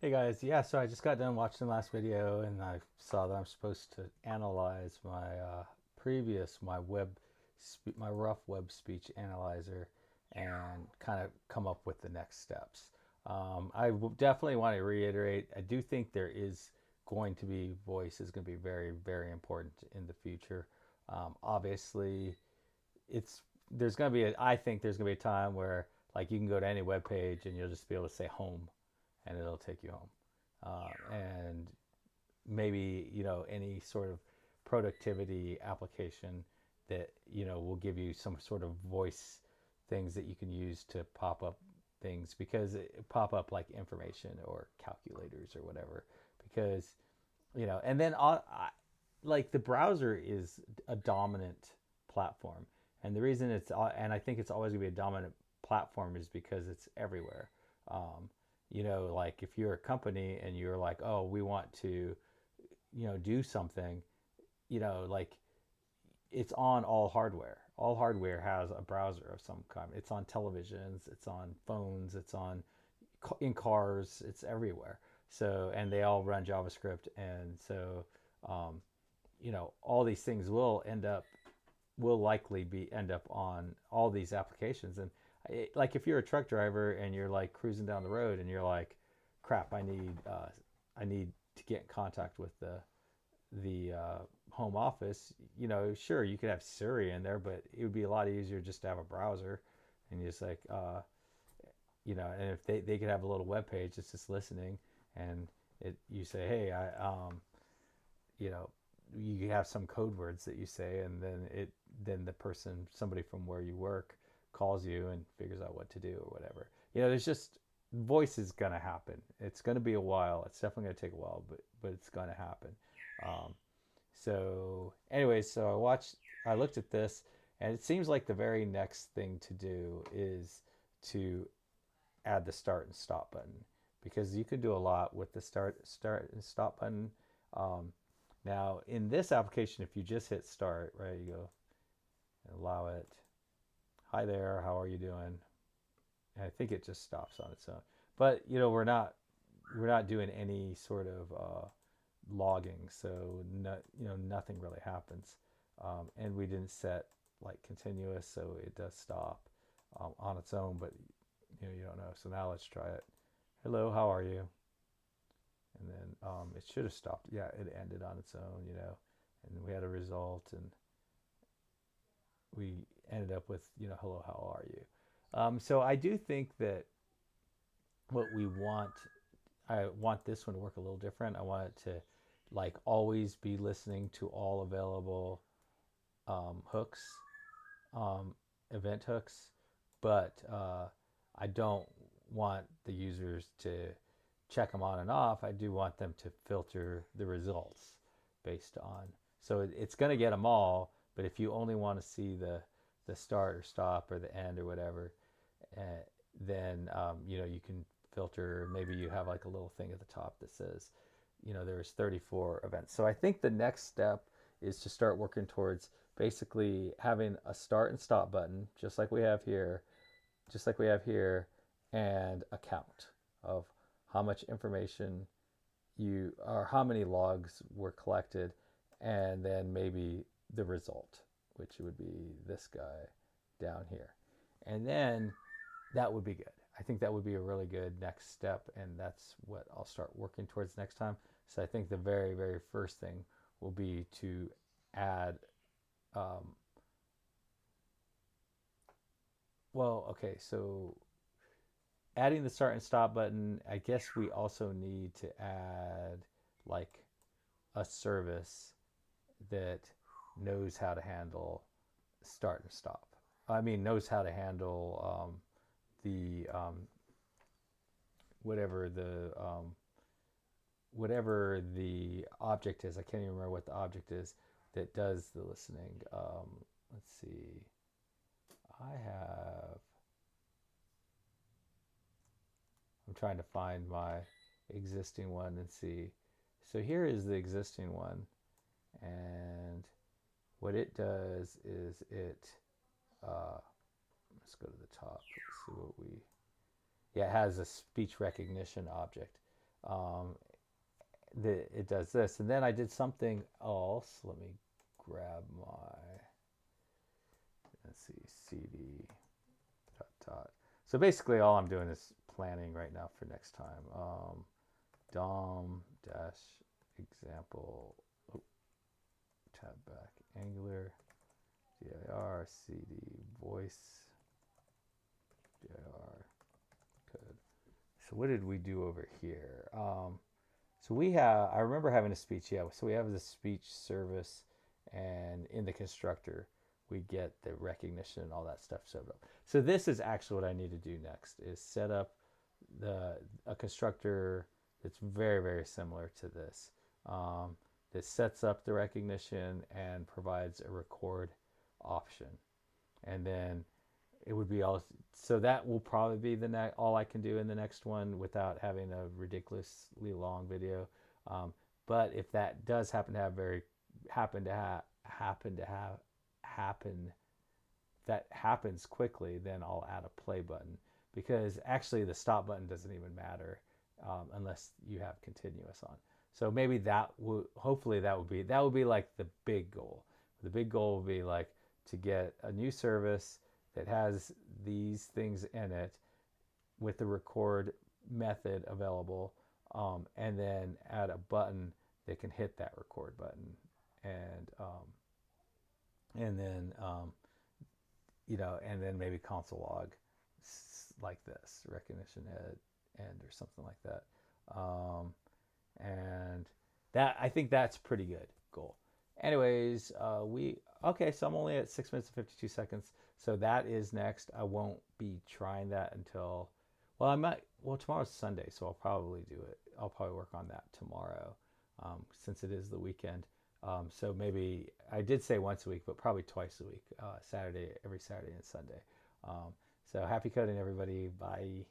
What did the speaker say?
Hey guys, yeah, so I just got done watching the last video and I saw that I'm supposed to analyze my my rough web speech analyzer and kind of come up with the next steps. Definitely want to reiterate, I do think there is going to be voice is going to be very, very important in the future. Obviously, it's there's going to be I think there's going to be a time where like you can go to any web page and you'll just be able to say home and it'll take you home. And maybe any sort of productivity application that will give you some sort of voice things that you can use to pop up things because it pop up like information or calculators or whatever because and then like the browser is a dominant platform, and the reason and I think it's always going to be a dominant platform is because it's everywhere. um, like if you're a company and you're like, oh, we want to do something, like it's on all hardware. All hardware has a browser of some kind. It's on televisions, it's on phones, it's on in cars, it's everywhere. So, and they all run JavaScript, and so um, all these things will likely be end up on all these applications. And like if you're a truck driver and you're like cruising down the road and you're like, crap, I need to get in contact with the home office. Sure, you could have Siri in there, but it would be a lot easier just to have a browser and you just like and if they could have a little web page that's just listening, and you say, hey, you know you have some code words that you say, and then the person, somebody from where you work, calls you and figures out what to do or whatever. There's just voice is gonna happen. It's gonna be a while. It's definitely gonna take a while, but it's gonna happen. Um, so, anyways, I looked at this, and it seems like the very next thing to do is to add the start and stop button, because you can do a lot with the start and stop button. Um, Now, in this application, if you just hit start, right, you go allow it. Hi there, how are you doing? And I think it just stops on its own. But we're not doing any sort of logging, so nothing really happens. And we didn't set like continuous, so it does stop on its own. But you don't know. So now let's try it. Hello, how are you? And then it should have stopped. Yeah, it ended on its own. And we had a result, and we ended up with hello, how are you? So I do think that what we want I want this one to work a little different. I want it to like always be listening to all available hooks, um, event hooks, but I don't want the users to check them on and off. I do want them to filter the results based on. So it's going to get them all, but if you only want to see the start or stop or the end or whatever, uh, then you can filter. Maybe you have like a little thing at the top that says, there's 34 events. So I think the next step is to start working towards basically having a start and stop button, just like we have here, and a count of how much information or how many logs were collected, and then maybe the result, which would be this guy down here. And then that would be good. I think that would be a really good next step, and that's what I'll start working towards next time. So I think the very, very first thing will be to add, um, okay, so adding the start and stop button, I guess we also need to add like a service that knows how to handle start and stop. I mean, knows how to handle the whatever the whatever the object is. I can't even remember what the object is that does the listening. Let's see. I have. I'm trying to find my existing one and see. So here is the existing one, and what it does is let's go to the top. Let's see what we. Yeah, it has a speech recognition object. Um, it does this. And then I did something else. Let me grab my, let's see, CD dot dot. So basically all I'm doing is planning right now for next time. DOM dash example, oh, tab back, Angular, dir, cd, voice, dir, code. So what did we do over here? So we have, I remember having a speech, yeah. So we have the speech service, and in the constructor, we get the recognition and all that stuff set up. So this is actually what I need to do next, is set up a constructor that's very, very similar to this, that sets up the recognition and provides a record option. And then it would be all, so that will probably be all I can do in the next one without having a ridiculously long video. But if that does happen to have happen that happens quickly, then I'll add a play button, because actually the stop button doesn't even matter unless you have continuous on. So maybe hopefully that would be like the big goal. The big goal would be like to get a new service that has these things in it with the record method available, and then add a button that can hit that record button, and then and then maybe console log like this, recognition end or something like that. And that, I think that's pretty good goal. Anyways, okay, so I'm only at 6 minutes and 52 seconds. So that is next. I won't be trying that until, tomorrow's Sunday, so I'll probably do it. I'll probably work on that tomorrow, since it is the weekend. So maybe I did say once a week, but probably twice a week, every Saturday and Sunday. So happy coding, everybody. Bye.